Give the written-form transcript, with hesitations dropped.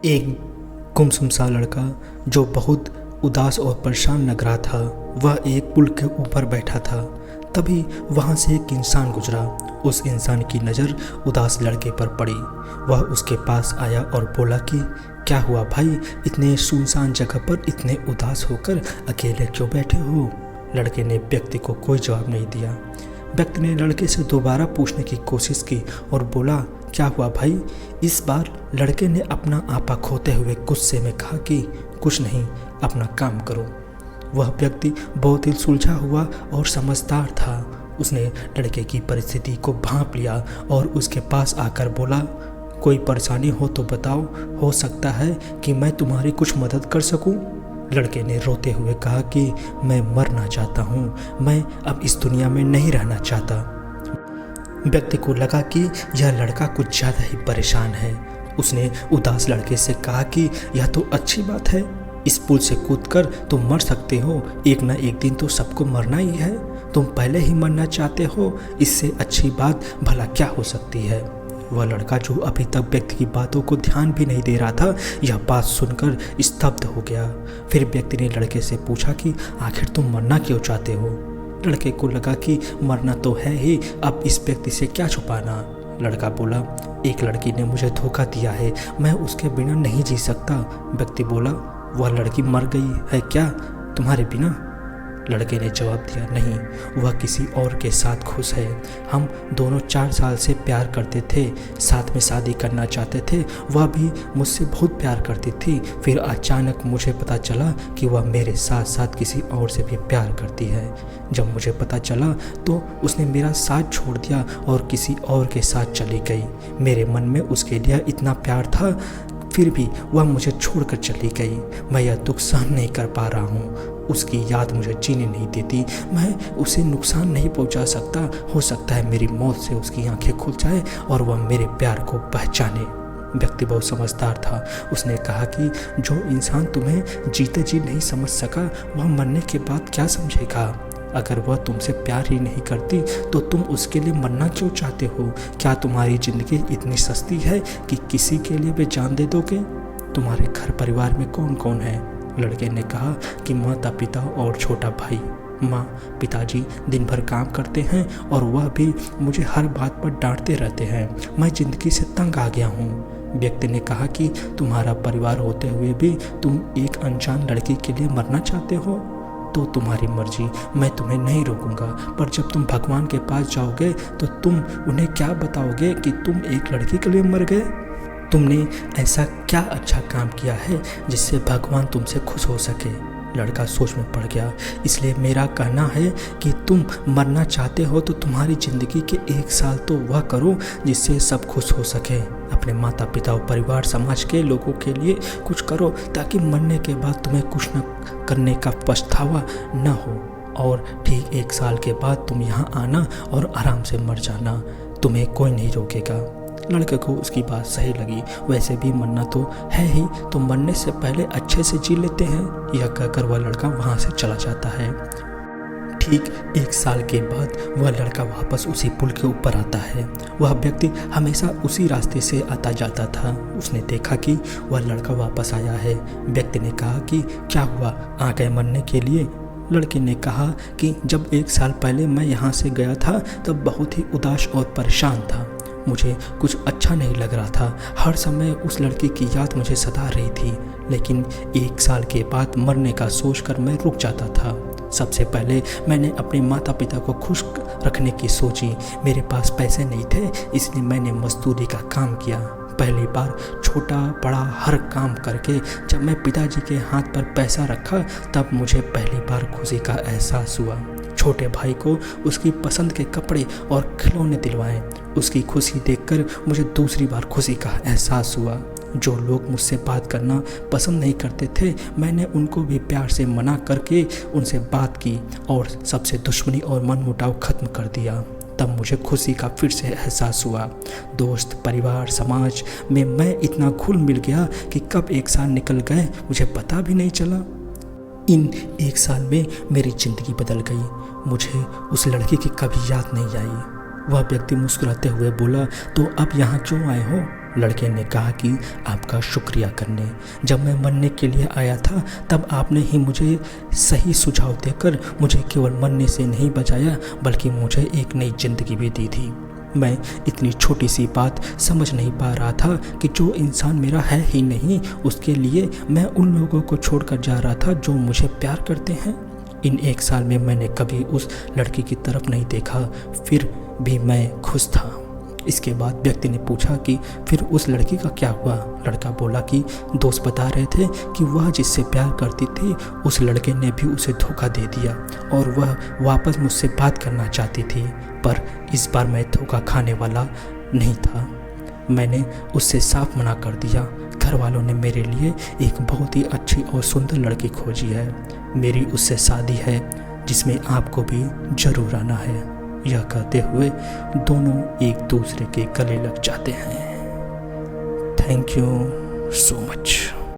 एक गुमसुम सा लड़का जो बहुत उदास और परेशान लग रहा था, वह एक पुल के ऊपर बैठा था। तभी वहाँ से एक इंसान गुजरा। उस इंसान की नज़र उदास लड़के पर पड़ी। वह उसके पास आया और बोला कि क्या हुआ भाई, इतने सुनसान जगह पर इतने उदास होकर अकेले क्यों बैठे हो? लड़के ने व्यक्ति को कोई जवाब नहीं दिया। व्यक्ति ने लड़के से दोबारा पूछने की कोशिश की और बोला, क्या हुआ भाई? इस बार लड़के ने अपना आपा खोते हुए गुस्से में कहा कि कुछ नहीं, अपना काम करो। वह व्यक्ति बहुत ही सुलझा हुआ और समझदार था। उसने लड़के की परिस्थिति को भांप लिया और उसके पास आकर बोला, कोई परेशानी हो तो बताओ, हो सकता है कि मैं तुम्हारी कुछ मदद कर सकूं। लड़के ने रोते हुए कहा कि मैं मरना चाहता हूँ, मैं अब इस दुनिया में नहीं रहना चाहता। व्यक्ति को लगा कि यह लड़का कुछ ज़्यादा ही परेशान है। उसने उदास लड़के से कहा कि यह तो अच्छी बात है, इस पुल से कूदकर तुम मर सकते हो, एक ना एक दिन तो सबको मरना ही है। तुम पहले ही मरना चाहते हो, इससे अच्छी बात भला क्या हो सकती है? वह लड़का जो अभी तक व्यक्ति की बातों को ध्यान भी नहीं दे रहा था, यह बात सुनकर स्तब्ध हो गया। फिर व्यक्ति ने लड़के से पूछा कि आखिर तुम मरना क्यों चाहते हो? लड़के को लगा कि मरना तो है ही, अब इस व्यक्ति से क्या छुपाना। लड़का बोला, एक लड़की ने मुझे धोखा दिया है, मैं उसके बिना नहीं जी सकता। व्यक्ति बोला, वह लड़की मर गई है क्या तुम्हारे बिना? लड़के ने जवाब दिया, नहीं, वह किसी और के साथ खुश है। हम दोनों 4 साल से प्यार करते थे, साथ में शादी करना चाहते थे। वह भी मुझसे बहुत प्यार करती थी। फिर अचानक मुझे पता चला कि वह मेरे साथ साथ किसी और से भी प्यार करती है। जब मुझे पता चला तो उसने मेरा साथ छोड़ दिया और किसी और के साथ चली गई। मेरे मन में उसके लिए इतना प्यार था, फिर भी वह मुझे छोड़कर चली गई। मैं यह दुख सहन नहीं कर पा रहा हूँ। उसकी याद मुझे जीने नहीं देती। मैं उसे नुकसान नहीं पहुँचा सकता। हो सकता है मेरी मौत से उसकी आंखें खुल जाए और वह मेरे प्यार को पहचाने। व्यक्ति बहुत समझदार था। उसने कहा कि जो इंसान तुम्हें जीते जी नहीं समझ सका, वह मरने के बाद क्या समझेगा? अगर वह तुमसे प्यार ही नहीं करती तो तुम उसके लिए मरना क्यों चाहते हो? क्या तुम्हारी ज़िंदगी इतनी सस्ती है कि किसी के लिए भी जान दे दोगे? तुम्हारे घर परिवार में कौन कौन है? लड़के ने कहा कि माता पिता और छोटा भाई। माँ पिताजी दिन भर काम करते हैं और वह भी मुझे हर बात पर डांटते रहते हैं। मैं ज़िंदगी से तंग आ गया हूँ। व्यक्ति ने कहा कि तुम्हारा परिवार होते हुए भी तुम एक अनजान लड़की के लिए मरना चाहते हो, तो तुम्हारी मर्जी, मैं तुम्हें नहीं रोकूंगा। पर जब तुम भगवान के पास जाओगे तो तुम उन्हें क्या बताओगे कि तुम एक लड़की के लिए मर गए? तुमने ऐसा क्या अच्छा काम किया है जिससे भगवान तुमसे खुश हो सके? लड़का सोच में पड़ गया। इसलिए मेरा कहना है कि तुम मरना चाहते हो तो तुम्हारी ज़िंदगी के 1 साल तो वह करो जिससे सब खुश हो सके। अपने माता पिता और परिवार समाज के लोगों के लिए कुछ करो ताकि मरने के बाद तुम्हें कुछ न करने का पछतावा न हो। और ठीक 1 साल के बाद तुम यहाँ आना और आराम से मर जाना, तुम्हें कोई नहीं रोकेगा। लड़के को उसकी बात सही लगी। वैसे भी मरना तो है ही, तो मरने से पहले अच्छे से जी लेते हैं। यह कहकर वह लड़का वहाँ से चला जाता है। ठीक 1 साल के बाद वह लड़का वापस उसी पुल के ऊपर आता है। वह व्यक्ति हमेशा उसी रास्ते से आता जाता था। उसने देखा कि वह लड़का वापस आया है। व्यक्ति ने कहा कि क्या हुआ, आ गए मरने के लिए? लड़के ने कहा कि जब 1 साल पहले मैं यहाँ से गया था तब बहुत ही उदास और परेशान था। मुझे कुछ अच्छा नहीं लग रहा था। हर समय उस लड़की की याद मुझे सता रही थी। लेकिन 1 साल के बाद मरने का सोचकर मैं रुक जाता था। सबसे पहले मैंने अपने माता पिता को खुश रखने की सोची। मेरे पास पैसे नहीं थे, इसलिए मैंने मजदूरी का काम किया। पहली बार छोटा बड़ा हर काम करके जब मैं पिताजी के हाथ पर पैसा रखा तब मुझे पहली बार खुशी का एहसास हुआ। छोटे भाई को उसकी पसंद के कपड़े और खिलौने दिलवाए। उसकी खुशी देखकर मुझे दूसरी बार खुशी का एहसास हुआ। जो लोग मुझसे बात करना पसंद नहीं करते थे, मैंने उनको भी प्यार से मना करके उनसे बात की और सबसे दुश्मनी और मनमुटाव खत्म कर दिया। तब मुझे खुशी का फिर से एहसास हुआ। दोस्त परिवार समाज में मैं इतना घुल मिल गया कि कब 1 साल निकल गए मुझे पता भी नहीं चला। इन 1 साल में मेरी ज़िंदगी बदल गई। मुझे उस लड़की की कभी याद नहीं आई। वह व्यक्ति मुस्कुराते हुए बोला, तो अब यहाँ क्यों आए हो? लड़के ने कहा कि आपका शुक्रिया करने। जब मैं मरने के लिए आया था तब आपने ही मुझे सही सुझाव देकर मुझे केवल मरने से नहीं बचाया बल्कि मुझे एक नई ज़िंदगी भी दी थी। मैं इतनी छोटी सी बात समझ नहीं पा रहा था कि जो इंसान मेरा है ही नहीं उसके लिए मैं उन लोगों को छोड़कर जा रहा था जो मुझे प्यार करते हैं। इन 1 साल में मैंने कभी उस लड़की की तरफ नहीं देखा, फिर भी मैं खुश था। इसके बाद व्यक्ति ने पूछा कि फिर उस लड़की का क्या हुआ। लड़का बोला कि दोस्त बता रहे थे कि वह जिससे प्यार करती थी उस लड़के ने भी उसे धोखा दे दिया और वह वापस मुझसे बात करना चाहती थी, पर इस बार मैं धोखा खाने वाला नहीं था। मैंने उससे साफ मना कर दिया। घर वालों ने मेरे लिए एक बहुत ही अच्छी और सुंदर लड़की खोजी है। मेरी उससे शादी है जिसमें आपको भी ज़रूर आना है। यह कहते हुए दोनों एक दूसरे के गले लग जाते हैं। Thank you so much.